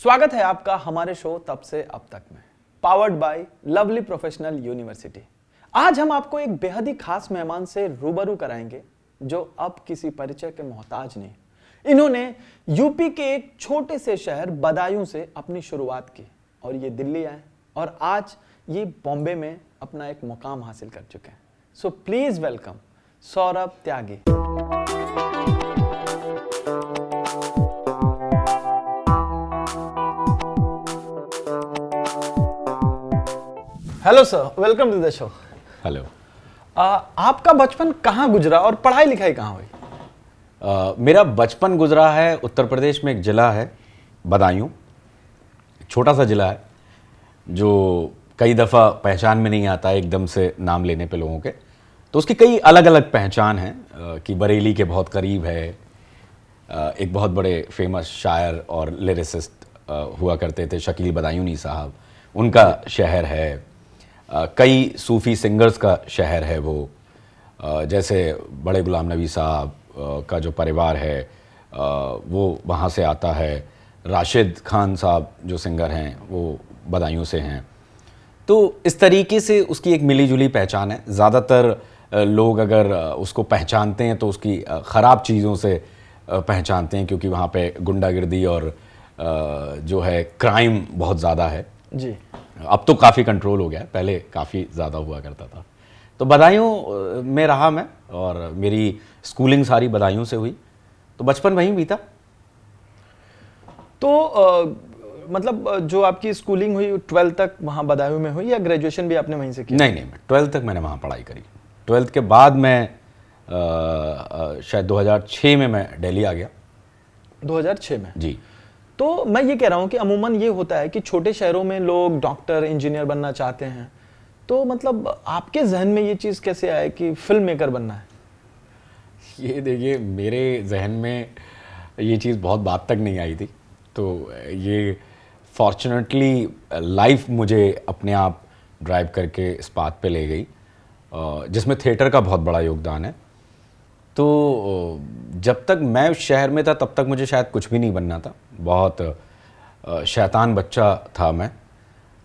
स्वागत है आपका हमारे शो तब से अब तक में, powered by lovely professional university. आज हम आपको एक बेहद ही खास मेहमान से रूबरू कराएंगे जो अब किसी परिचय के मोहताज नहीं। इन्होंने यूपी के एक छोटे से शहर बदायूं से अपनी शुरुआत की और ये दिल्ली आए और आज ये बॉम्बे में अपना एक मुकाम हासिल कर चुके हैं। So please welcome Saurabh Tyagi. Hello sir, welcome to the show. Hello. आपका बचपन कहाँ गुजरा और पढ़ाई लिखाई कहाँ हुई? मेरा बचपन गुजरा है उत्तर प्रदेश में, एक ज़िला है बदायूं, छोटा सा ज़िला है जो कई दफ़ा पहचान में नहीं आता एकदम से नाम लेने पे लोगों के। तो उसकी कई अलग अलग पहचान हैं कि बरेली के बहुत करीब है, एक बहुत बड़े फेमस शायर और लिरिसिस्ट हुआ करते थे शकील बदायूनी साहब, उनका शहर है। कई सूफ़ी सिंगर्स का शहर है वो, जैसे बड़े गुलाम नबी साहब का जो परिवार है वो वहाँ से आता है। राशिद खान साहब जो सिंगर हैं वो बदायूं से हैं। तो इस तरीके से उसकी एक मिली जुली पहचान है। ज़्यादातर लोग अगर उसको पहचानते हैं तो उसकी ख़राब चीज़ों से पहचानते हैं, क्योंकि वहाँ पे गुंडागिर्दी और जो है क्राइम बहुत ज़्यादा है जी। अब तो काफ़ी कंट्रोल हो गया है, पहले काफ़ी ज़्यादा हुआ करता था। तो बदायूं में रहा मैं और मेरी स्कूलिंग सारी बदायूं से हुई, तो बचपन वहीं बीता। तो मतलब जो आपकी स्कूलिंग हुई 12th तक वहाँ बदायूं में हुई या ग्रेजुएशन भी आपने वहीं से किया? नहीं, 12th तक मैंने वहाँ पढ़ाई करी। 12th के बाद मैं शायद 2006 में मैं दिल्ली आ गया। 2006 में? जी। तो मैं ये कह रहा हूँ कि अमूमन ये होता है कि छोटे शहरों में लोग डॉक्टर इंजीनियर बनना चाहते हैं, तो मतलब आपके जहन में ये चीज़ कैसे आए कि फिल्म मेकर बनना है? ये देखिए, मेरे जहन में ये चीज़ बहुत बात तक नहीं आई थी। तो ये फॉर्चुनेटली लाइफ मुझे अपने आप ड्राइव करके इस बात पे ले गई, जिसमें थिएटर का बहुत बड़ा योगदान है। तो जब तक मैं उस शहर में था तब तक मुझे शायद कुछ भी नहीं बनना था। बहुत शैतान बच्चा था मैं,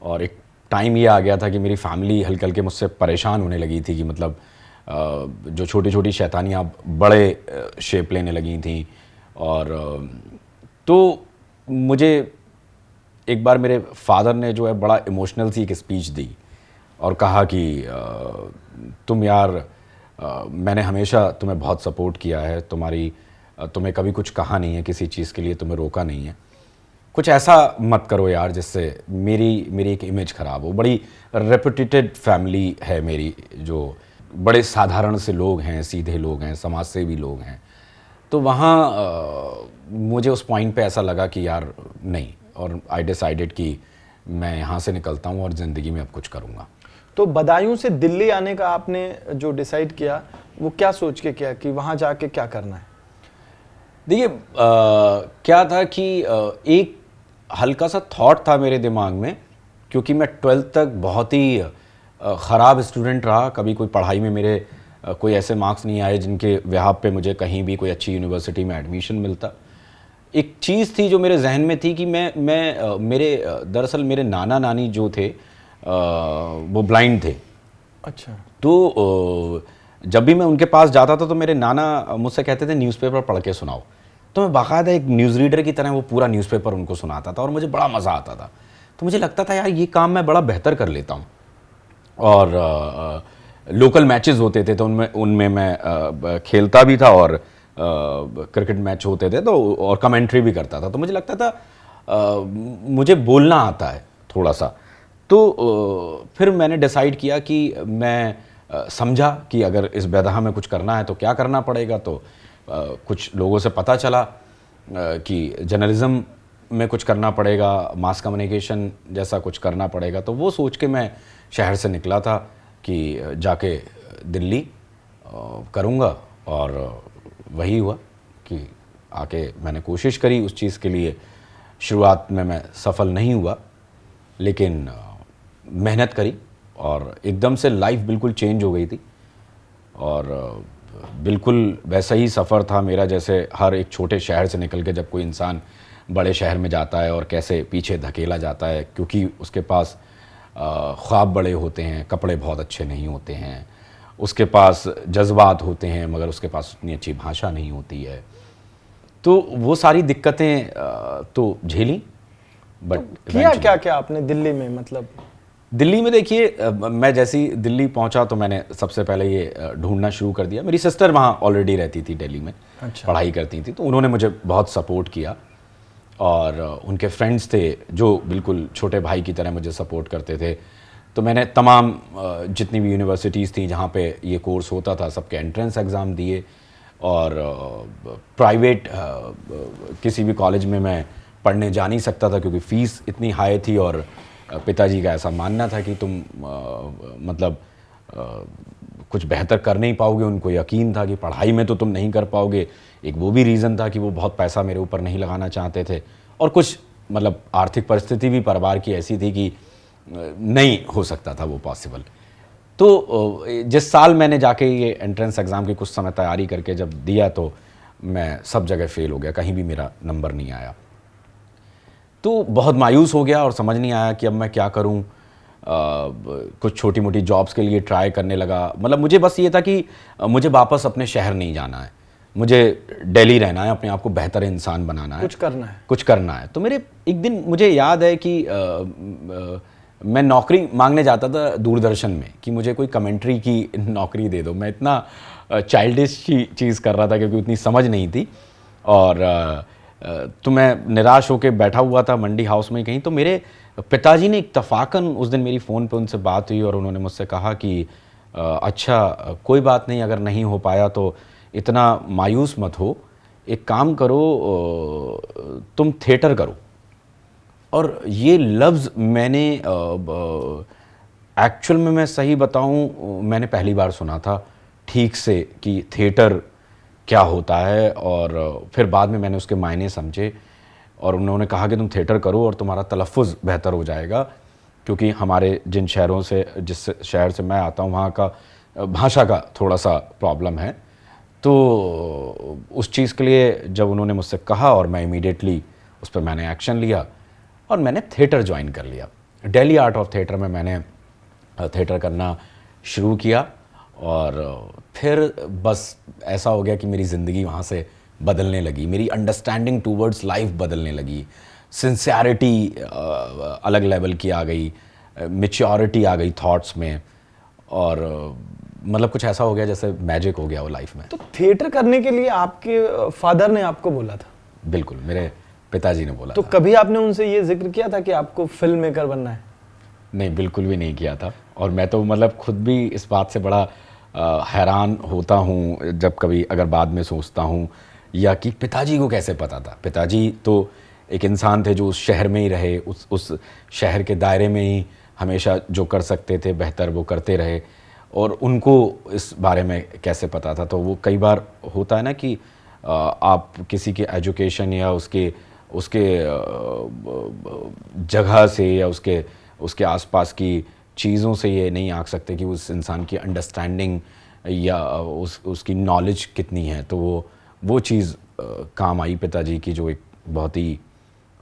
और एक टाइम ये आ गया था कि मेरी फैमिली हल्के हल्के मुझसे परेशान होने लगी थी कि मतलब जो छोटी छोटी शैतानियाँ बड़े शेप लेने लगी थी। और तो मुझे एक बार मेरे फादर ने जो है बड़ा इमोशनल सी एक स्पीच दी और कहा कि तुम यार, मैंने हमेशा तुम्हें बहुत सपोर्ट किया है, तुम्हें कभी कुछ कहा नहीं है, किसी चीज़ के लिए तुम्हें रोका नहीं है, कुछ ऐसा मत करो यार जिससे मेरी एक इमेज ख़राब हो। बड़ी रेपुटेटेड फैमिली है मेरी, जो बड़े साधारण से लोग हैं, सीधे लोग हैं, समाज सेवी लोग हैं। तो वहाँ मुझे उस पॉइंट पे ऐसा लगा कि यार नहीं, और आई डिसाइडेड कि मैं यहाँ से निकलता हूँ और ज़िंदगी में अब कुछ करूँगा। तो बदायूं से दिल्ली आने का आपने जो डिसाइड किया वो क्या सोच के किया कि वहाँ जाके क्या करना है? देखिए, क्या था कि एक हल्का सा थॉट था मेरे दिमाग में, क्योंकि मैं 12th तक बहुत ही ख़राब स्टूडेंट रहा। कभी कोई पढ़ाई में मेरे कोई ऐसे मार्क्स नहीं आए जिनके व्याप पे मुझे कहीं भी कोई अच्छी यूनिवर्सिटी में एडमिशन मिलता। एक चीज़ थी जो मेरे जहन में थी कि दरअसल मेरे नाना नानी जो थे वो ब्लाइंड थे। अच्छा। तो जब भी मैं उनके पास जाता था तो मेरे नाना मुझसे कहते थे न्यूज़पेपर पढ़ के सुनाओ। तो मैं बाकायदा एक न्यूज़ रीडर की तरह वो पूरा न्यूज़पेपर उनको सुनाता था और मुझे बड़ा मज़ा आता था। तो मुझे लगता था यार ये काम मैं बड़ा बेहतर कर लेता हूँ। और लोकल मैचेस होते थे तो उनमें मैं खेलता भी था, और क्रिकेट मैच होते थे तो और कमेंट्री भी करता था। तो मुझे लगता था मुझे बोलना आता है थोड़ा सा। तो फिर मैंने डिसाइड किया कि मैं समझा कि अगर इस बेदहा में कुछ करना है तो क्या करना पड़ेगा। तो कुछ लोगों से पता चला कि जर्नलिज़्म में कुछ करना पड़ेगा, मास कम्युनिकेशन जैसा कुछ करना पड़ेगा। तो वो सोच के मैं शहर से निकला था कि जाके दिल्ली करूँगा, और वही हुआ कि आके मैंने कोशिश करी उस चीज़ के लिए। शुरुआत में मैं सफल नहीं हुआ, लेकिन मेहनत करी और एकदम से लाइफ बिल्कुल चेंज हो गई थी। और बिल्कुल वैसा ही सफ़र था मेरा जैसे हर एक छोटे शहर से निकल के जब कोई इंसान बड़े शहर में जाता है और कैसे पीछे धकेला जाता है, क्योंकि उसके पास ख्वाब बड़े होते हैं, कपड़े बहुत अच्छे नहीं होते हैं, उसके पास जज्बात होते हैं मगर उसके पास उतनी अच्छी भाषा नहीं होती है। तो वो सारी दिक्कतें तो झेली, बट किया क्या क्या आपने दिल्ली में? मतलब दिल्ली में देखिए, मैं जैसे ही दिल्ली पहुंचा तो मैंने सबसे पहले ये ढूंढना शुरू कर दिया। मेरी सिस्टर वहाँ ऑलरेडी रहती थी दिल्ली में, अच्छा। पढ़ाई करती थी, तो उन्होंने मुझे बहुत सपोर्ट किया। और उनके फ्रेंड्स थे जो बिल्कुल छोटे भाई की तरह मुझे सपोर्ट करते थे। तो मैंने तमाम जितनी भी यूनिवर्सिटीज़ थी जहाँ पे ये कोर्स होता था सबके एंट्रेंस एग्ज़ाम दिए। और प्राइवेट किसी भी कॉलेज में मैं पढ़ने जा नहीं सकता था क्योंकि फ़ीस इतनी हाई थी, और पिताजी का ऐसा मानना था कि तुम मतलब कुछ बेहतर कर नहीं पाओगे। उनको यकीन था कि पढ़ाई में तो तुम नहीं कर पाओगे। एक वो भी रीज़न था कि वो बहुत पैसा मेरे ऊपर नहीं लगाना चाहते थे, और कुछ मतलब आर्थिक परिस्थिति भी परिवार की ऐसी थी कि नहीं हो सकता था वो पॉसिबल। तो जिस साल मैंने जाके ये एंट्रेंस एग्ज़ाम की कुछ समय तैयारी करके जब दिया तो मैं सब जगह फ़ेल हो गया, कहीं भी मेरा नंबर नहीं आया। तो बहुत मायूस हो गया और समझ नहीं आया कि अब मैं क्या करूं। कुछ छोटी मोटी जॉब्स के लिए ट्राई करने लगा। मतलब मुझे बस ये था कि मुझे वापस अपने शहर नहीं जाना है, मुझे दिल्ली रहना है, अपने आप को बेहतर इंसान बनाना है, कुछ करना है। तो मेरे एक दिन मुझे याद है कि मैं नौकरी मांगने जाता था दूरदर्शन में कि मुझे कोई कमेंट्री की नौकरी दे दो। मैं इतना चाइल्डिश चीज़ कर रहा था क्योंकि उतनी समझ नहीं थी। और तो मैं निराश होकर बैठा हुआ था मंडी हाउस में कहीं। तो मेरे पिताजी ने इत्तफाकन उस दिन मेरी फ़ोन पे उनसे बात हुई और उन्होंने मुझसे कहा कि अच्छा कोई बात नहीं, अगर नहीं हो पाया तो इतना मायूस मत हो, एक काम करो, तुम थिएटर करो। और ये लफ्ज़ मैंने एक्चुअल में मैं सही बताऊं मैंने पहली बार सुना था ठीक से कि थिएटर क्या होता है। और फिर बाद में मैंने उसके मायने समझे और उन्होंने कहा कि तुम थिएटर करो और तुम्हारा तलफ़ुज़ बेहतर हो जाएगा, क्योंकि हमारे जिन शहरों से, जिस शहर से मैं आता हूँ वहाँ का भाषा का थोड़ा सा प्रॉब्लम है। तो उस चीज़ के लिए जब उन्होंने मुझसे कहा और मैं इमीडिएटली उस पर मैंने एक्शन लिया और मैंने थिएटर ज्वाइन कर लिया। दिल्ली आर्ट ऑफ थिएटर में मैंने थिएटर करना शुरू किया और फिर बस ऐसा हो गया कि मेरी ज़िंदगी वहाँ से बदलने लगी, मेरी अंडरस्टैंडिंग टूवर्ड्स लाइफ बदलने लगी, सिंसियरिटी अलग लेवल की आ गई, मैच्योरिटी आ गई थॉट्स में, और मतलब कुछ ऐसा हो गया जैसे मैजिक हो गया वो लाइफ में। तो थिएटर करने के लिए आपके फादर ने आपको बोला था? बिल्कुल, मेरे पिताजी ने बोला तो था। कभी आपने उनसे ये जिक्र किया था कि आपको फिल्म मेकर बनना है? नहीं, बिल्कुल भी नहीं किया था। और मैं तो मतलब खुद भी इस बात से बड़ा हैरान होता हूँ जब कभी अगर बाद में सोचता हूँ, या कि पिताजी को कैसे पता था। पिताजी तो एक इंसान थे जो उस शहर में ही रहे, उस शहर के दायरे में ही हमेशा जो कर सकते थे बेहतर वो करते रहे, और उनको इस बारे में कैसे पता था। तो वो कई बार होता है ना कि आप किसी के एजुकेशन या उसके जगह से या उसके आसपास की चीज़ों से ये नहीं आंक सकते कि उस इंसान की अंडरस्टैंडिंग या उसकी नॉलेज कितनी है। तो वो चीज़ काम आई पिताजी की, जो एक बहुत ही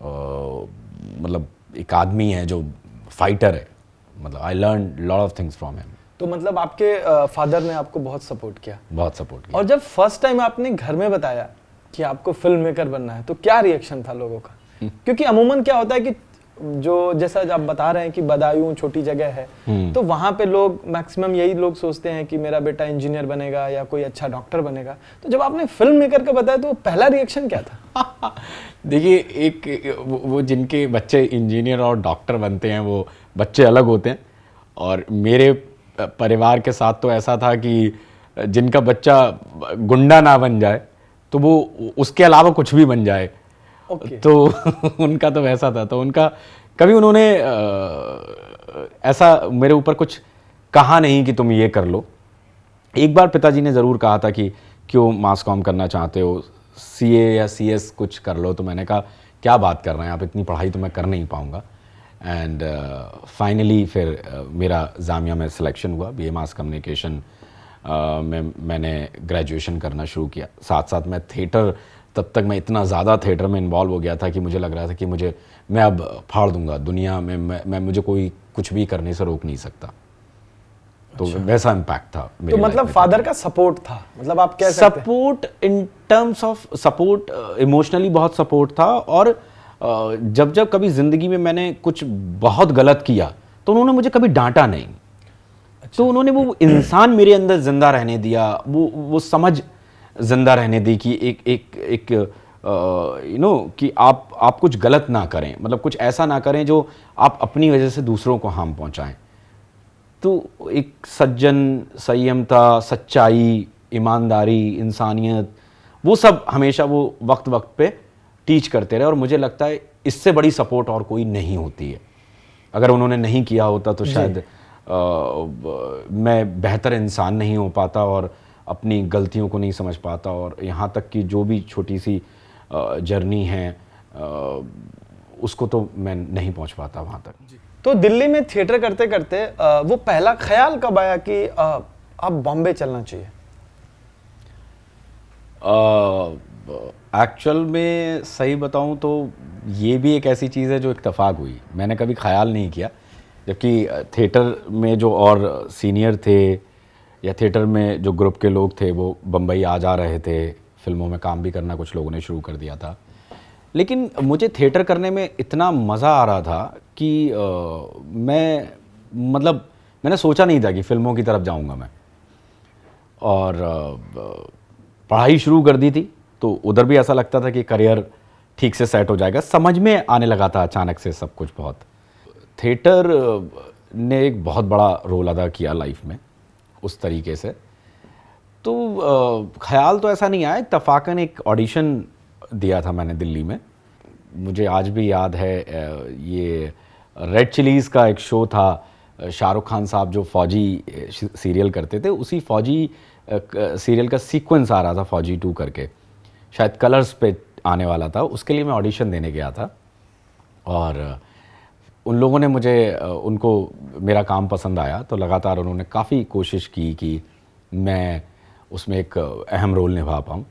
मतलब एक आदमी है जो फाइटर है। मतलब I learn lot of things from him. तो मतलब आपके फादर ने आपको बहुत सपोर्ट किया? बहुत सपोर्ट किया। और जब फर्स्ट टाइम आपने घर में बताया कि आपको फिल्म मेकर बनना है तो क्या रिएक्शन था लोगों का? क्योंकि अमूमन क्या होता है कि जो जैसा आप बता रहे हैं कि बदायूं छोटी जगह है, तो वहां पे लोग मैक्सिमम यही लोग सोचते हैं कि मेरा बेटा इंजीनियर बनेगा या कोई अच्छा डॉक्टर बनेगा। तो जब आपने फिल्म मेकर का बताया तो पहला रिएक्शन क्या था? देखिए, एक वो जिनके बच्चे इंजीनियर और डॉक्टर बनते हैं वो बच्चे अलग होते हैं, और मेरे परिवार के साथ तो ऐसा था कि जिनका बच्चा गुंडा ना बन जाए तो वो उसके अलावा कुछ भी बन जाए। तो उनका तो वैसा था। तो उनका कभी उन्होंने ऐसा मेरे ऊपर कुछ कहा नहीं कि तुम ये कर लो। एक बार पिताजी ने ज़रूर कहा था कि क्यों मास कॉम करना चाहते हो, सीए या सीएस कुछ कर लो। तो मैंने कहा क्या बात कर रहे हैं आप, इतनी पढ़ाई तो मैं कर नहीं पाऊँगा। एंड फाइनली फिर मेरा जामिया में सिलेक्शन हुआ, बीए मास कम्युनिकेशन में मैंने ग्रेजुएशन करना शुरू किया। साथ साथ मैं थिएटर तब तक मैं इतना ज़्यादा थिएटर में इन्वॉल्व हो गया था कि मुझे लग रहा था कि मैं अब फाड़ दूंगा दुनिया में, मैं मुझे कोई कुछ भी करने से रोक नहीं सकता। तो वैसा इम्पैक्ट था तो मेरी मतलब लाइफ में। फादर का सपोर्ट था, मतलब आप कह सकते हैं। Support in terms of support, emotionally बहुत सपोर्ट था। और जब जब कभी ज़िंदगी में मैंने कुछ बहुत गलत किया तो उन्होंने मुझे कभी डांटा नहीं। तो उन्होंने वो इंसान मेरे अंदर जिंदा रहने दिया, वो समझ जिंदा रहने दी कि एक यू नो कि आप कुछ गलत ना करें, मतलब कुछ ऐसा ना करें जो आप अपनी वजह से दूसरों को हार्म पहुंचाएं। तो एक सज्जन, संयमता, सच्चाई, ईमानदारी, इंसानियत, वो सब हमेशा वो वक्त वक्त पे टीच करते रहे। और मुझे लगता है इससे बड़ी सपोर्ट और कोई नहीं होती है। अगर उन्होंने नहीं किया होता तो शायद मैं बेहतर इंसान नहीं हो पाता और अपनी गलतियों को नहीं समझ पाता, और यहाँ तक कि जो भी छोटी सी जर्नी है उसको तो मैं नहीं पहुँच पाता वहाँ तक। तो दिल्ली में थिएटर करते करते वो पहला ख्याल कब आया कि अब बॉम्बे चलना चाहिए? एक्चुअल में सही बताऊं तो ये भी एक ऐसी चीज़ है जो इत्तेफाक हुई। मैंने कभी ख्याल नहीं किया, जबकि थिएटर में जो और सीनियर थे या थिएटर में जो ग्रुप के लोग थे वो बम्बई आ जा रहे थे, फिल्मों में काम भी करना कुछ लोगों ने शुरू कर दिया था। लेकिन मुझे थिएटर करने में इतना मज़ा आ रहा था कि मैंने सोचा नहीं था कि फ़िल्मों की तरफ जाऊंगा मैं। और पढ़ाई शुरू कर दी थी तो उधर भी ऐसा लगता था कि करियर ठीक से सेट हो जाएगा, समझ में आने लगा था अचानक से सब कुछ। बहुत थिएटर ने एक बहुत बड़ा रोल अदा किया लाइफ में उस तरीके से। तो ख्याल तो ऐसा नहीं आया, इत्तफाकन एक ऑडिशन दिया था मैंने दिल्ली में। मुझे आज भी याद है, ये रेड चिलीज़ का एक शो था, शाहरुख खान साहब जो फ़ौजी सीरियल करते थे, उसी फ़ौजी सीरियल का सीक्वेंस आ रहा था, फ़ौजी 2 करके, शायद कलर्स पे आने वाला था। उसके लिए मैं ऑडिशन देने गया था और उन लोगों ने उनको मेरा काम पसंद आया, तो लगातार उन्होंने काफ़ी कोशिश की कि मैं उसमें एक अहम रोल निभा पाऊँ।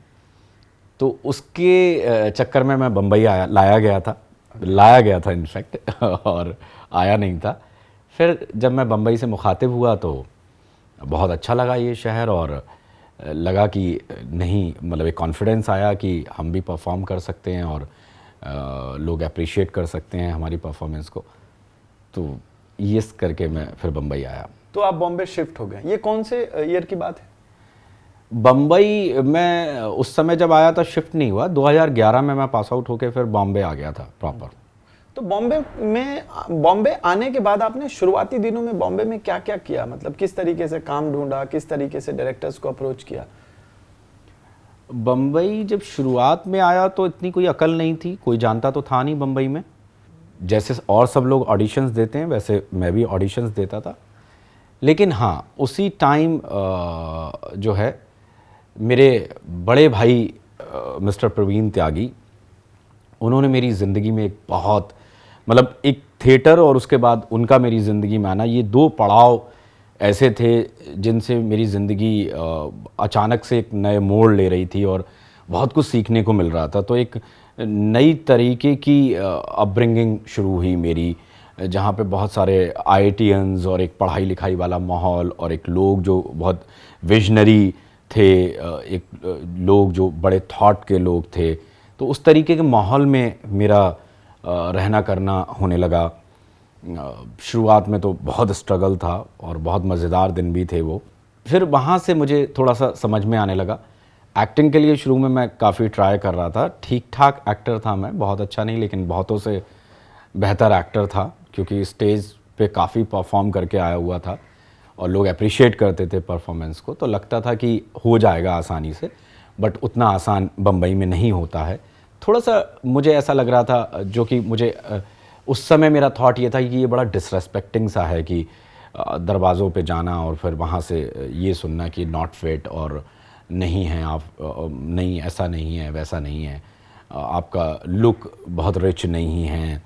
तो उसके चक्कर में मैं बम्बई लाया गया था इनफैक्ट और आया नहीं था। फिर जब मैं बम्बई से मुखातिब हुआ तो बहुत अच्छा लगा ये शहर, और लगा कि नहीं, मतलब एक कॉन्फिडेंस आया कि हम भी परफॉर्म कर सकते हैं और लोग अप्रिशिएट कर सकते हैं हमारी परफॉर्मेंस को। तो ये करके मैं फिर बम्बई आया। तो आप बॉम्बे शिफ्ट हो गए, ये कौन से ईयर की बात है? बम्बई मैं उस समय जब आया था शिफ्ट नहीं हुआ, 2011 में मैं पास आउट होके फिर बॉम्बे आ गया था प्रॉपर। तो बॉम्बे आने के बाद आपने शुरुआती दिनों में बॉम्बे में क्या क्या किया, मतलब किस तरीके से काम ढूंढा, किस तरीके से डायरेक्टर्स को अप्रोच किया? बम्बई जब शुरुआत में आया तो इतनी कोई अकल नहीं थी, कोई जानता तो था नहीं बम्बई में। जैसे और सब लोग ऑडिशंस देते हैं वैसे मैं भी ऑडिशंस देता था। लेकिन हाँ, उसी टाइम जो है मेरे बड़े भाई मिस्टर प्रवीण त्यागी, उन्होंने मेरी ज़िंदगी में एक बहुत, मतलब एक थिएटर और उसके बाद उनका मेरी ज़िंदगी में आना, ये 2 पड़ाव ऐसे थे जिनसे मेरी ज़िंदगी अचानक से एक नए मोड़ ले रही थी और बहुत कुछ सीखने को मिल रहा था। तो एक नई तरीके की अपब्रिंगिंग शुरू हुई मेरी, जहाँ पे बहुत सारे आईआईटियंस और एक पढ़ाई लिखाई वाला माहौल और एक लोग जो बहुत विजनरी थे, एक लोग जो बड़े थॉट के लोग थे। तो उस तरीके के माहौल में मेरा रहना करना होने लगा। शुरुआत में तो बहुत स्ट्रगल था और बहुत मज़ेदार दिन भी थे वो। फिर वहाँ से मुझे थोड़ा सा समझ में आने लगा। एक्टिंग के लिए शुरू में मैं काफ़ी ट्राई कर रहा था, ठीक ठाक एक्टर था मैं, बहुत अच्छा नहीं लेकिन बहुतों से बेहतर एक्टर था, क्योंकि स्टेज पे काफ़ी परफॉर्म करके आया हुआ था और लोग अप्रिशिएट करते थे परफॉर्मेंस को। तो लगता था कि हो जाएगा आसानी से, बट उतना आसान बम्बई में नहीं होता है। थोड़ा सा मुझे ऐसा लग रहा था, जो कि मुझे उस समय मेरा थॉट ये था कि ये बड़ा डिसरेस्पेक्टिंग सा है कि दरवाज़ों पे जाना और फिर वहाँ से ये सुनना कि नॉट फिट और नहीं है आप, नहीं ऐसा नहीं है, वैसा नहीं है, आपका लुक बहुत रिच नहीं है,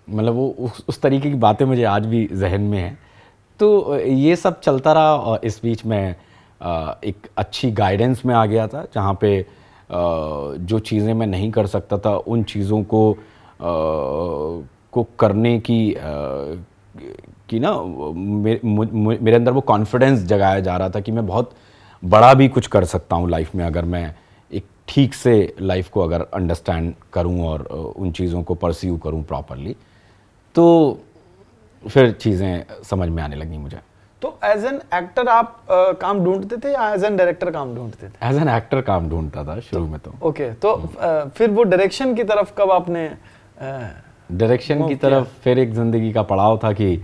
मतलब वो उस तरीके की बातें मुझे आज भी जहन में हैं। तो ये सब चलता रहा और इस बीच में एक अच्छी गाइडेंस में आ गया था, जहाँ पे जो चीज़ें मैं नहीं कर सकता था उन चीज़ों को करने की ना मेरे अंदर वो कॉन्फिडेंस जगाया जा रहा था कि मैं बहुत बड़ा भी कुछ कर सकता हूँ लाइफ में, अगर मैं एक ठीक से लाइफ को अगर अंडरस्टैंड करूँ और उन चीज़ों को परस्यू करूँ प्रॉपरली, तो फिर चीज़ें समझ में आने लगी मुझे। तो एज एन एक्टर आप काम ढूंढते थे या एज एन डायरेक्टर काम ढूंढते थे? एज एन एक्टर काम ढूंढता था शुरू में। तो ओके, तो फिर वो डायरेक्शन की तरफ कब आपने डायरेक्शन की तरफ फिर एक ज़िंदगी का पड़ाव था कि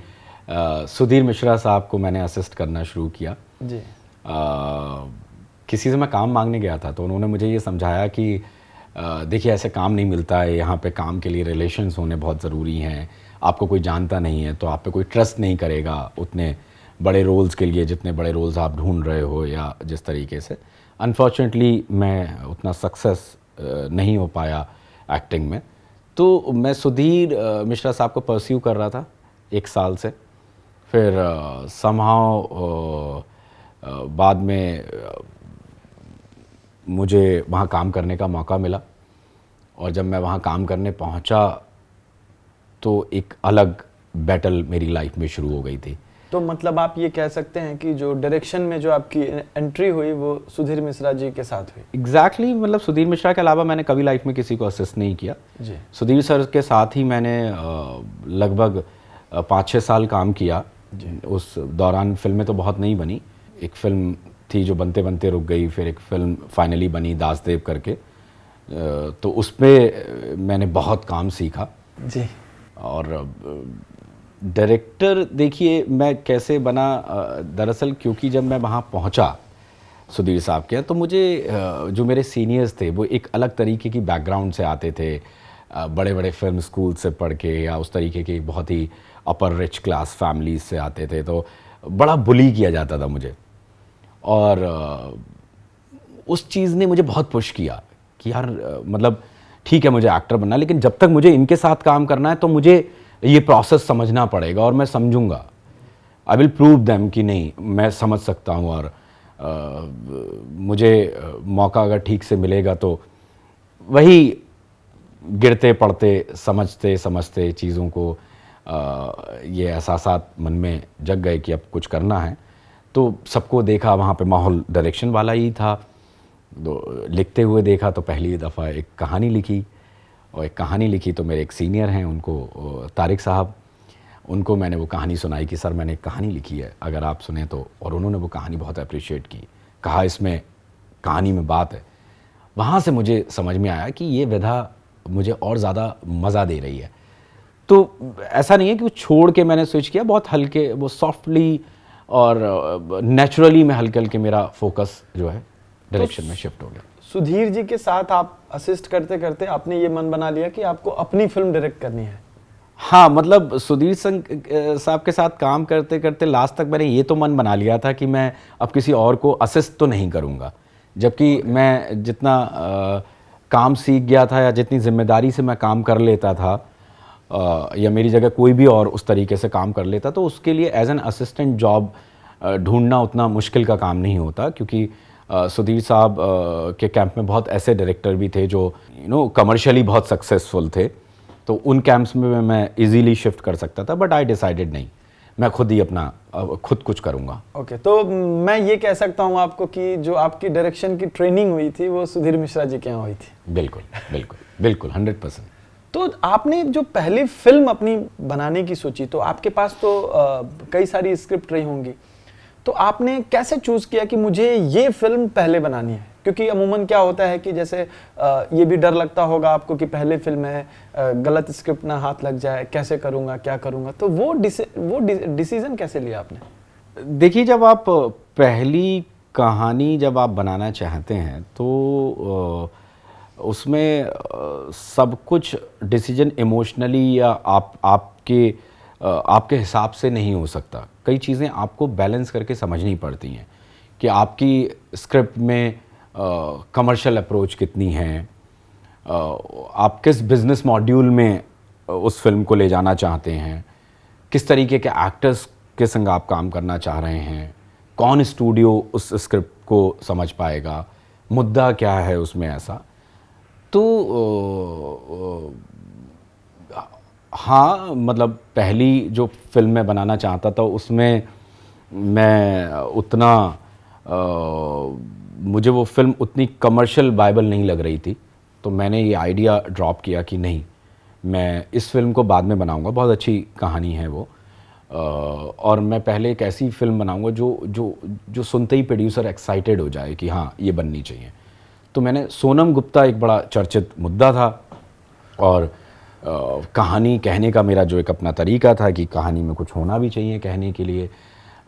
सुधीर मिश्रा साहब को मैंने असिस्ट करना शुरू किया जी। किसी से मैं काम मांगने गया था तो उन्होंने मुझे ये समझाया कि देखिए ऐसे काम नहीं मिलता है, यहाँ पे काम के लिए रिलेशंस होने बहुत ज़रूरी हैं, आपको कोई जानता नहीं है तो आप पे कोई ट्रस्ट नहीं करेगा उतने बड़े रोल्स के लिए जितने बड़े रोल्स आप ढूंढ रहे हो या जिस तरीके से। अनफॉर्चुनेटली मैं उतना सक्सेस नहीं हो पाया एक्टिंग में, तो मैं सुधीर मिश्रा साहब को परस्यू कर रहा था 1 साल से। फिर समहाउ बाद में मुझे वहाँ काम करने का मौका मिला और जब मैं वहाँ काम करने पहुँचा तो एक अलग बैटल मेरी लाइफ में शुरू हो गई थी। तो मतलब आप ये कह सकते हैं कि जो डायरेक्शन में जो आपकी एंट्री हुई वो सुधीर मिश्रा जी के साथ हुई? एग्जैक्टली मतलब सुधीर मिश्रा के अलावा मैंने कभी लाइफ में किसी को असिस्ट नहीं किया जी। सुधीर सर के साथ ही मैंने लगभग 5-6 साल काम किया। उस दौरान फिल्में तो बहुत नहीं बनी, एक फिल्म थी जो बनते बनते रुक गई, फिर एक फिल्म फाइनली बनी दासदेव करके, तो उसमें मैंने बहुत काम सीखा। जी। और डायरेक्टर देखिए मैं कैसे बना, दरअसल क्योंकि जब मैं वहाँ पहुँचा सुधीर साहब के तो मुझे जो मेरे सीनियर्स थे वो एक अलग तरीके की बैकग्राउंड से आते थे, बड़े बड़े फिल्म स्कूल से पढ़ के या उस तरीके की बहुत ही अपर रिच क्लास फैमिलीज से आते थे, तो बड़ा बुली किया जाता था मुझे। और उस चीज़ ने मुझे बहुत पुश किया कि यार मतलब ठीक है मुझे एक्टर बनना, लेकिन जब तक मुझे इनके साथ काम करना है तो मुझे ये प्रोसेस समझना पड़ेगा और मैं समझूंगा। आई विल प्रूव देम कि नहीं मैं समझ सकता हूँ और मुझे मौका अगर ठीक से मिलेगा तो वही गिरते पड़ते समझते समझते चीज़ों को ये एहसासात मन में जग गए कि अब कुछ करना है। तो सबको देखा वहाँ पे माहौल डायरेक्शन वाला ही था, तो लिखते हुए देखा तो पहली दफ़ा एक कहानी लिखी, और एक कहानी लिखी तो मेरे एक सीनियर हैं उनको तारिक साहब, उनको मैंने वो कहानी सुनाई कि सर मैंने एक कहानी लिखी है अगर आप सुने तो, और उन्होंने वो कहानी बहुत अप्रिशिएट की, कहा इसमें कहानी में बात है। वहाँ से मुझे समझ में आया कि ये विधा मुझे और ज़्यादा मज़ा दे रही है। तो ऐसा नहीं है कि वो छोड़ के मैंने स्विच किया, बहुत हल्के वो सॉफ्टली और नेचुरली में हल्के हल्के मेरा फोकस जो है डायरेक्शन में शिफ्ट हो गया। सुधीर जी के साथ आप असिस्ट करते करते आपने ये मन बना लिया कि आपको अपनी फिल्म डायरेक्ट करनी है? हाँ, मतलब सुधीर साहब के साथ काम करते करते लास्ट तक मैंने ये तो मन बना लिया था कि मैं अब किसी और को असिस्ट तो नहीं करूँगा, जबकि मैं जितना काम सीख गया था या जितनी जिम्मेदारी से मैं काम कर लेता था या मेरी जगह कोई भी और उस तरीके से काम कर लेता, तो उसके लिए एज एन असिस्टेंट जॉब ढूंढना उतना मुश्किल का काम नहीं होता, क्योंकि सुधीर साहब के कैंप में बहुत ऐसे डायरेक्टर भी थे जो कमर्शियली बहुत सक्सेसफुल थे, तो उन कैंप्स में मैं इजीली शिफ्ट कर सकता था। बट आई डिसाइडेड नहीं, मैं खुद ही अपना खुद कुछ करूँगा। ओके, तो मैं ये कह सकता हूँ आपको कि जो आपकी डायरेक्शन की ट्रेनिंग हुई थी वो सुधीर मिश्रा जी के यहाँ हुई थी? बिल्कुल बिल्कुल बिल्कुल 100%। तो आपने जो पहली फिल्म अपनी बनाने की सोची तो आपके पास तो कई सारी स्क्रिप्ट रही होंगी, तो आपने कैसे चूज किया कि मुझे ये फिल्म पहले बनानी है? क्योंकि अमूमन क्या होता है कि जैसे ये भी डर लगता होगा आपको कि पहले फिल्म है, गलत स्क्रिप्ट ना हाथ लग जाए, कैसे करूँगा क्या करूँगा, तो वो डिसीजन कैसे लिया आपने? देखिए, जब आप पहली कहानी जब आप बनाना चाहते हैं तो उसमें सब कुछ डिसीजन इमोशनली या आपके हिसाब से नहीं हो सकता। कई चीज़ें आपको बैलेंस करके समझनी पड़ती हैं कि आपकी स्क्रिप्ट में कमर्शियल अप्रोच कितनी है, आप किस बिज़नेस मॉड्यूल में उस फिल्म को ले जाना चाहते हैं, किस तरीके के एक्टर्स के संग आप काम करना चाह रहे हैं, कौन स्टूडियो उस स्क्रिप्ट को समझ पाएगा, मुद्दा क्या है उसमें ऐसा। तो हाँ, मतलब पहली जो फिल्म मैं बनाना चाहता था उसमें मैं उतना मुझे वो फिल्म उतनी कमर्शियल वायबल नहीं लग रही थी। तो मैंने ये आइडिया ड्रॉप किया कि नहीं, मैं इस फिल्म को बाद में बनाऊंगा, बहुत अच्छी कहानी है वो। और मैं पहले एक ऐसी फिल्म बनाऊंगा जो जो जो सुनते ही प्रोड्यूसर एक्साइटेड हो जाए कि हाँ ये बननी चाहिए। तो मैंने सोनम गुप्ता एक बड़ा चर्चित मुद्दा था, और कहानी कहने का मेरा जो एक अपना तरीका था कि कहानी में कुछ होना भी चाहिए कहने के लिए।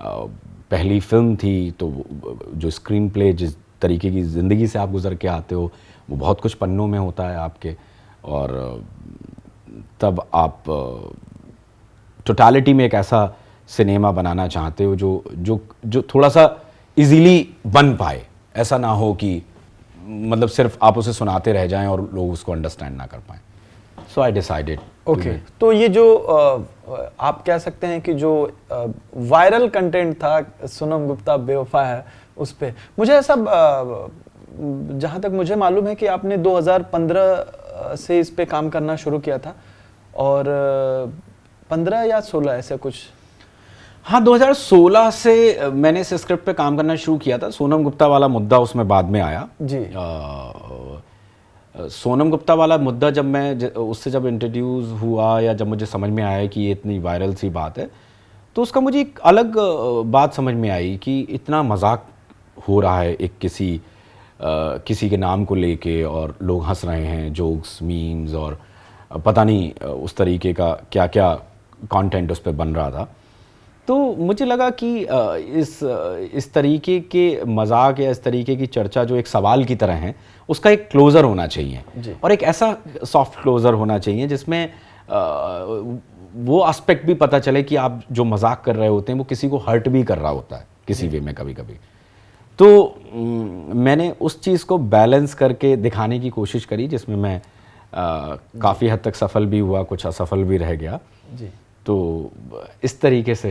पहली फिल्म थी तो जो स्क्रीन प्ले जिस तरीके की ज़िंदगी से आप गुज़र के आते हो वो बहुत कुछ पन्नों में होता है आपके, और तब आप टोटालिटी में एक ऐसा सिनेमा बनाना चाहते हो जो जो जो थोड़ा सा इजीली बन पाए। ऐसा ना हो कि मतलब सिर्फ आप उसे सुनाते रह जाएं और लोग उसको अंडरस्टैंड ना कर पाएं। सो आई डिसाइडेड। ओके, तो ये जो आप कह सकते हैं कि जो वायरल कंटेंट था सोनम गुप्ता बेवफा है उस पे, मुझे ऐसा जहाँ तक मुझे मालूम है कि आपने 2015 से इस पे काम करना शुरू किया था, और 15 या 16 ऐसे कुछ। हाँ, 2016 से मैंने इस स्क्रिप्ट पे काम करना शुरू किया था। सोनम गुप्ता वाला मुद्दा उसमें बाद में आया जी। सोनम गुप्ता वाला मुद्दा जब मैं उससे जब इंट्रोड्यूस हुआ या जब मुझे समझ में आया कि ये इतनी वायरल सी बात है, तो उसका मुझे एक अलग बात समझ में आई कि इतना मजाक हो रहा है एक किसी के नाम को लेके, और लोग हंस रहे हैं, जोक्स, मीम्स, और पता नहीं उस तरीके का क्या क्या कंटेंट उस पर बन रहा था। तो मुझे लगा कि इस तरीके के मजाक या इस तरीके की चर्चा जो एक सवाल की तरह है, उसका एक क्लोज़र होना चाहिए, और एक ऐसा सॉफ्ट क्लोज़र होना चाहिए जिसमें वो एस्पेक्ट भी पता चले कि आप जो मजाक कर रहे होते हैं वो किसी को हर्ट भी कर रहा होता है किसी वे में कभी कभी। तो मैंने उस चीज़ को बैलेंस करके दिखाने की कोशिश करी, जिसमें मैं काफ़ी हद तक सफल भी हुआ, कुछ असफल भी रह गया जी। तो इस तरीके से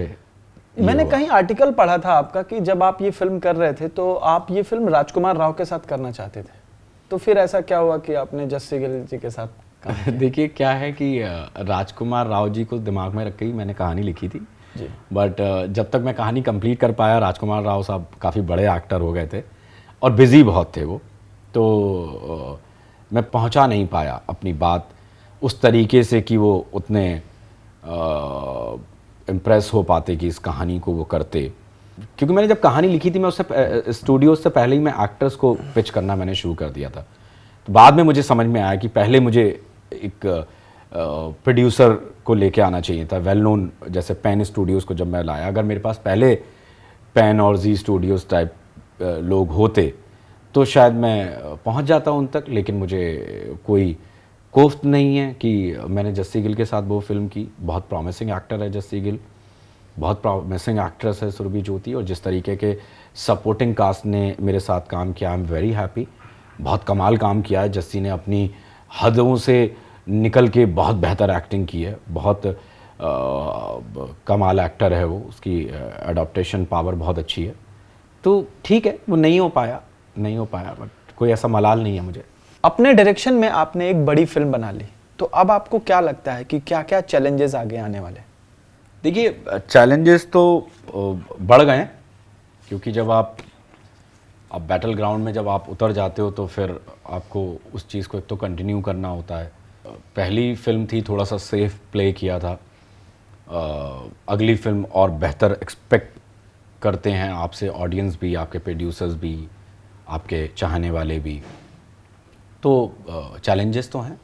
मैंने कहीं आर्टिकल पढ़ा था आपका कि जब आप ये फिल्म कर रहे थे तो आप ये फिल्म राजकुमार राव के साथ करना चाहते थे, तो फिर ऐसा क्या हुआ कि आपने जस्सी गिल जी के साथ काम? देखिए क्या है कि राजकुमार राव जी को दिमाग में रख के ही मैंने कहानी लिखी थी जी। बट जब तक मैं कहानी कंप्लीट कर पाया, राजकुमार राव साहब काफ़ी बड़े एक्टर हो गए थे और बिज़ी बहुत थे वो, तो मैं पहुंचा नहीं पाया अपनी बात उस तरीके से कि वो उतने इम्प्रेस हो पाते कि इस कहानी को वो करते। क्योंकि मैंने जब कहानी लिखी थी, मैं उससे स्टूडियो से पहले ही मैं एक्टर्स को पिच करना मैंने शुरू कर दिया था। तो बाद में मुझे समझ में आया कि पहले मुझे एक प्रोड्यूसर को लेके आना चाहिए था, वेल नोन, जैसे पेन स्टूडियोज़ को जब मैं लाया, अगर मेरे पास पहले पेन और जी स्टूडियोज़ टाइप लोग होते तो शायद मैं पहुंच जाता उन तक। लेकिन मुझे कोई कोफ्त नहीं है कि मैंने जस्सी गिल के साथ वो फिल्म की। बहुत प्रॉमिसिंग एक्टर है जस्सी गिल, बहुत प्रॉमिसिंग एक्ट्रेस है सुरभि ज्योति, और जिस तरीके के सपोर्टिंग कास्ट ने मेरे साथ काम किया, आई एम वेरी हैप्पी। बहुत कमाल काम किया है जस्सी ने, अपनी हदों से निकल के बहुत बेहतर एक्टिंग की है, बहुत कमाल एक्टर है वो, उसकी एडाप्टेशन पावर बहुत अच्छी है। तो ठीक है, वो नहीं हो पाया बट कोई ऐसा मलाल नहीं है मुझे। अपने डायरेक्शन में आपने एक बड़ी फिल्म बना ली, तो अब आपको क्या लगता है कि क्या क्या चैलेंजेस आगे आने वाले? देखिए, चैलेंजेस तो बढ़ गए हैं, क्योंकि जब आप बैटल ग्राउंड में जब आप उतर जाते हो तो फिर आपको उस चीज़ को एक तो कंटिन्यू करना होता है। पहली फिल्म थी, थोड़ा सा सेफ प्ले किया था, अगली फिल्म और बेहतर एक्सपेक्ट करते हैं आपसे ऑडियंस भी, आपके प्रोड्यूसर्स भी, आपके चाहने वाले भी। तो चैलेंजेस तो हैं,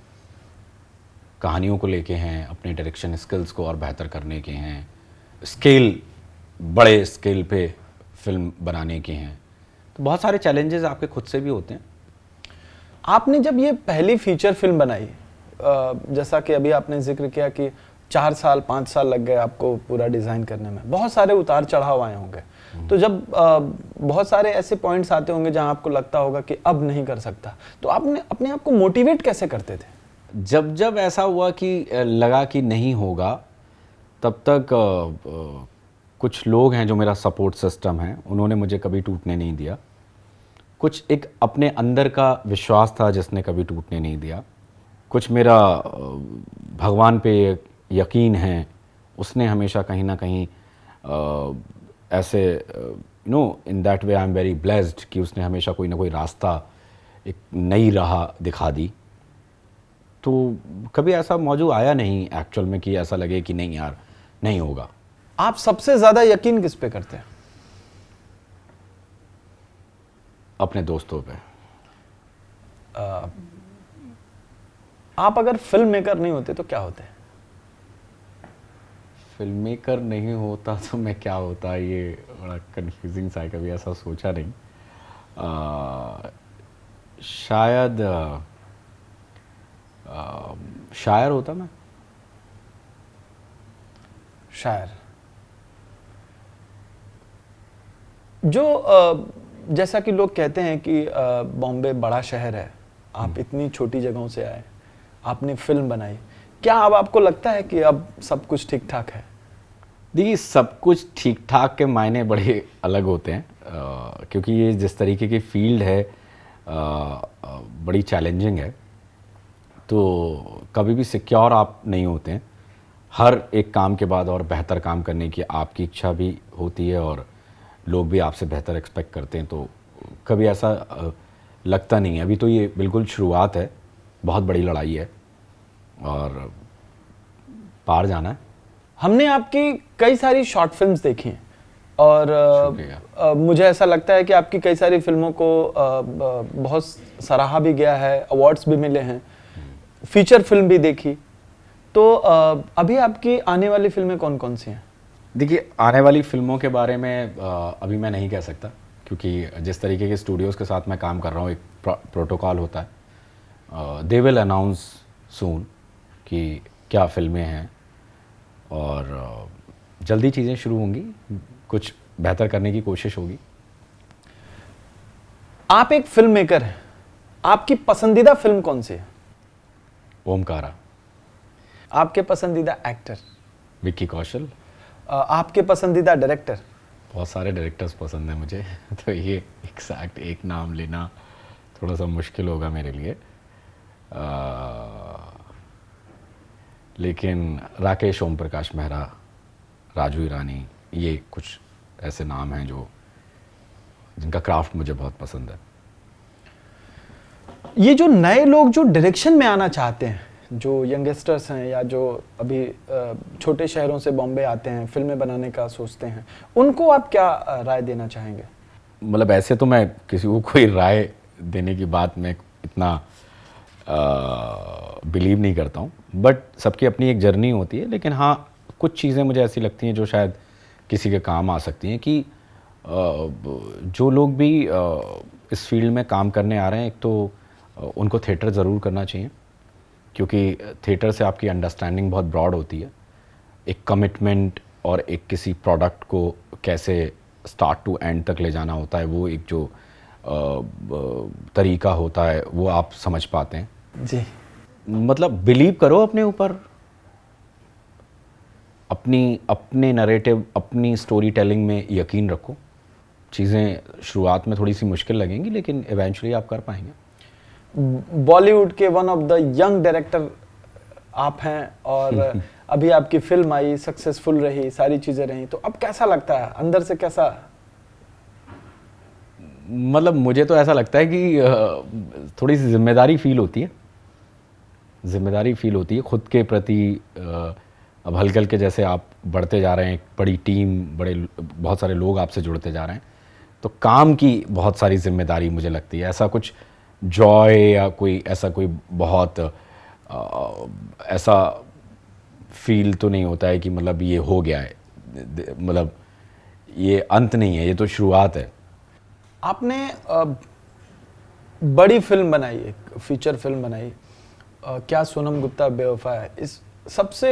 कहानियों को लेके हैं, अपने डायरेक्शन स्किल्स को और बेहतर करने के हैं, स्केल, बड़े स्केल पे फिल्म बनाने के हैं। तो बहुत सारे चैलेंजेस आपके खुद से भी होते हैं। आपने जब ये पहली फीचर फिल्म बनाई, जैसा कि अभी आपने जिक्र किया कि 4 साल 5 साल लग गए आपको पूरा डिज़ाइन करने में, बहुत सारे उतार चढ़ाव आए होंगे, तो जब बहुत सारे ऐसे पॉइंट्स आते होंगे जहां आपको लगता होगा कि अब नहीं कर सकता, तो आपने अपने आप को मोटिवेट कैसे करते थे? जब ऐसा हुआ कि लगा कि नहीं होगा, तब तक कुछ लोग हैं जो मेरा सपोर्ट सिस्टम है, उन्होंने मुझे कभी टूटने नहीं दिया। कुछ एक अपने अंदर का विश्वास था जिसने कभी टूटने नहीं दिया। कुछ मेरा भगवान पे यकीन है, उसने हमेशा कहीं ना कहीं ऐसे in that way I am very blessed कि उसने हमेशा कोई ना कोई रास्ता, एक नई राह दिखा दी। तो कभी ऐसा मौजू आया नहीं एक्चुअल में कि ऐसा लगे कि नहीं यार नहीं होगा। आप सबसे ज्यादा यकीन किस पे करते हैं? अपने दोस्तों पे। आप अगर फिल्म मेकर नहीं होते तो क्या होते? फिल्म मेकर नहीं होता तो मैं क्या होता, ये बड़ा कंफ्यूजिंग सा है, कभी ऐसा सोचा नहीं। शायद शायर होता मैं। शायर। जो जैसा कि लोग कहते हैं कि बॉम्बे बड़ा शहर है, आप इतनी छोटी जगहों से आए, आपने फिल्म बनाई, क्या अब आपको लगता है कि अब सब कुछ ठीक ठाक है? देखिए, सब कुछ ठीक ठाक के मायने बड़े अलग होते हैं, क्योंकि ये जिस तरीके की फील्ड है बड़ी चैलेंजिंग है। तो कभी भी सिक्योर आप नहीं होते हैं। हर एक काम के बाद और बेहतर काम करने की आपकी इच्छा भी होती है और लोग भी आपसे बेहतर एक्सपेक्ट करते हैं। तो कभी ऐसा लगता नहीं है। अभी तो ये बिल्कुल शुरुआत है, बहुत बड़ी लड़ाई है और पार जाना है। हमने आपकी कई सारी शॉर्ट फिल्म्स देखी हैं और मुझे ऐसा लगता है कि आपकी कई सारी फिल्मों को बहुत सराहा भी गया है, अवार्ड्स भी मिले हैं, फीचर फिल्म भी देखी। तो अभी आपकी आने वाली फिल्में कौन कौन सी हैं? देखिए, आने वाली फिल्मों के बारे में अभी मैं नहीं कह सकता, क्योंकि जिस तरीके के स्टूडियोज़ के साथ मैं काम कर रहा हूँ, एक प्रोटोकॉल होता है। दे विल अनाउंस सून कि क्या फिल्में हैं और जल्दी चीज़ें शुरू होंगी, कुछ बेहतर करने की कोशिश होगी। आप एक फिल्म मेकर हैं, आपकी पसंदीदा फिल्म कौन सी है? ओमकारा। आपके पसंदीदा एक्टर? विक्की कौशल। आपके पसंदीदा डायरेक्टर? बहुत सारे डायरेक्टर्स पसंद हैं मुझे तो ये एग्जैक्ट एक नाम लेना थोड़ा सा मुश्किल होगा मेरे लिए। लेकिन राकेश, ओम प्रकाश मेहरा, राजू ईरानी, ये कुछ ऐसे नाम हैं जो जिनका क्राफ्ट मुझे बहुत पसंद है। ये जो नए लोग जो डायरेक्शन में आना चाहते हैं, जो यंगस्टर्स हैं या जो अभी छोटे शहरों से बॉम्बे आते हैं, फिल्में बनाने का सोचते हैं, उनको आप क्या राय देना चाहेंगे? मतलब ऐसे तो मैं किसी को कोई राय देने की बात में इतना बिलीव नहीं करता हूँ, बट सबकी अपनी एक जर्नी होती है। लेकिन हाँ, कुछ चीज़ें मुझे ऐसी लगती हैं जो शायद किसी के काम आ सकती हैं कि जो लोग भी इस फील्ड में काम करने आ रहे हैं, एक तो उनको थिएटर ज़रूर करना चाहिए, क्योंकि थिएटर से आपकी अंडरस्टैंडिंग बहुत ब्रॉड होती है। एक कमिटमेंट और एक किसी प्रोडक्ट को कैसे स्टार्ट टू एंड तक ले जाना होता है, वो एक जो तरीका होता है वो आप समझ पाते हैं। जी, मतलब बिलीव करो अपने ऊपर, अपने नरेटिव, अपनी स्टोरी टेलिंग में यकीन रखो। चीज़ें शुरुआत में थोड़ी सी मुश्किल लगेंगी, लेकिन इवेंचुअली आप कर पाएंगे। बॉलीवुड के one of the young director आप हैं और अभी आपकी फिल्म आई, सक्सेसफुल रही, सारी चीज़ें रही, तो अब कैसा लगता है अंदर से? कैसा? मतलब मुझे तो ऐसा लगता है कि थोड़ी सी जिम्मेदारी फील होती है, खुद के प्रति। अब हल्के हल्के जैसे आप बढ़ते जा रहे हैं, एक बड़ी टीम, बहुत सारे लोग आपसे जुड़ते जा रहे हैं, तो काम की बहुत सारी जिम्मेदारी मुझे लगती है। ऐसा कुछ जॉय या कोई ऐसा कोई बहुत ऐसा फील तो नहीं होता है कि मतलब ये हो गया है, मतलब ये अंत नहीं है, ये तो शुरुआत है। आपने बड़ी फिल्म बनाई, एक फीचर फिल्म बनाई, क्या सोनम गुप्ता बेवफा है। इस सबसे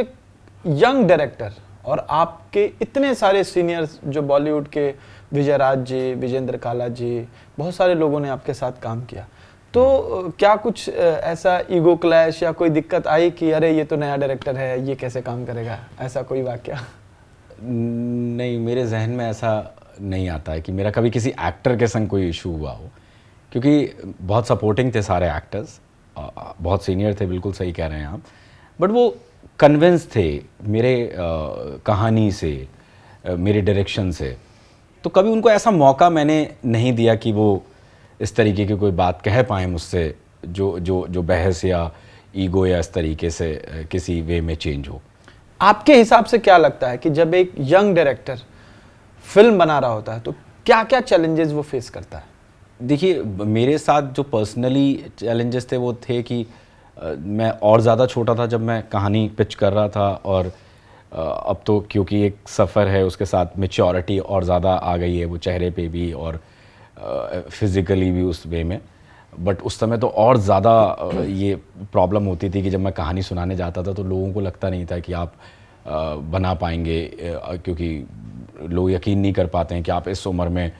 यंग डायरेक्टर और आपके इतने सारे सीनियर्स जो बॉलीवुड के, विजय राज जी, विजेंद्र काला जी, बहुत सारे लोगों ने आपके साथ काम किया, तो क्या कुछ ऐसा ईगो क्लैश या कोई दिक्कत आई कि अरे ये तो नया डायरेक्टर है, ये कैसे काम करेगा, ऐसा कोई वाकया? नहीं, मेरे जहन में ऐसा नहीं आता है कि मेरा कभी किसी एक्टर के संग कोई इशू हुआ हो। क्योंकि बहुत सपोर्टिंग थे सारे एक्टर्स, बहुत सीनियर थे, बिल्कुल सही कह रहे हैं आप, बट वो कन्विंस थे मेरे कहानी से, मेरे डायरेक्शन से। तो कभी उनको ऐसा मौका मैंने नहीं दिया कि वो इस तरीके की कोई बात कह पाएँ मुझसे जो बहस या ईगो या इस तरीके से किसी वे में चेंज हो। आपके हिसाब से क्या लगता है कि जब एक यंग डायरेक्टर फिल्म बना रहा होता है तो क्या क्या चैलेंजेस वो फेस करता है? देखिए, मेरे साथ जो पर्सनली चैलेंजेस थे वो थे कि मैं और ज़्यादा छोटा था जब मैं कहानी पिच कर रहा था, और अब तो क्योंकि एक सफ़र है उसके साथ मैच्योरिटी और ज़्यादा आ गई है, वो चेहरे पे भी और फिज़िकली भी उस वे में। बट उस समय तो और ज़्यादा ये प्रॉब्लम होती थी कि जब मैं कहानी सुनाने जाता था तो लोगों को लगता नहीं था कि आप बना पाएंगे, क्योंकि लोग यकीन नहीं कर पाते हैं कि आप इस उम्र में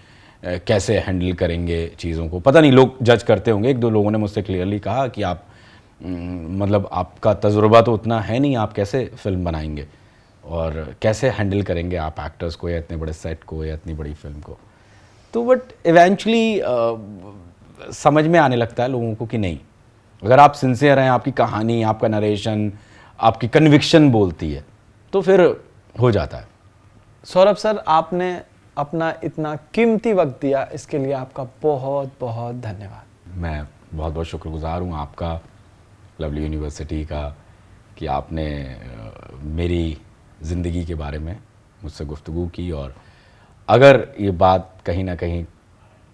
कैसे हैंडल करेंगे चीज़ों को। पता नहीं, लोग जज करते होंगे। एक दो लोगों ने मुझसे क्लियरली कहा कि आप मतलब आपका तजुर्बा तो उतना है नहीं, आप कैसे फिल्म बनाएंगे और कैसे हैंडल करेंगे आप एक्टर्स को या इतने बड़े सेट को या इतनी बड़ी फिल्म को। तो बट इवेंचुअली समझ में आने लगता है लोगों को कि नहीं, अगर आप सिंसियर हैं, आपकी कहानी, आपका नरेशन, आपकी कन्विक्शन बोलती है, तो फिर हो जाता है। सौरभ सर, आपने अपना इतना कीमती वक्त दिया, इसके लिए आपका बहुत बहुत धन्यवाद। मैं बहुत बहुत शुक्रगुजार हूँ आपका, लवली यूनिवर्सिटी का, कि आपने मेरी ज़िंदगी के बारे में मुझसे गुफ्तगू की, और अगर ये बात कहीं ना कहीं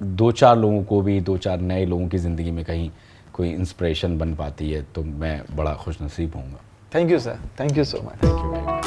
दो चार लोगों को भी, दो चार नए लोगों की ज़िंदगी में कहीं कोई इंस्पिरेशन बन पाती है तो मैं बड़ा खुशनसीब होऊंगा। Thank you sir, thank you so much. Thank you very much.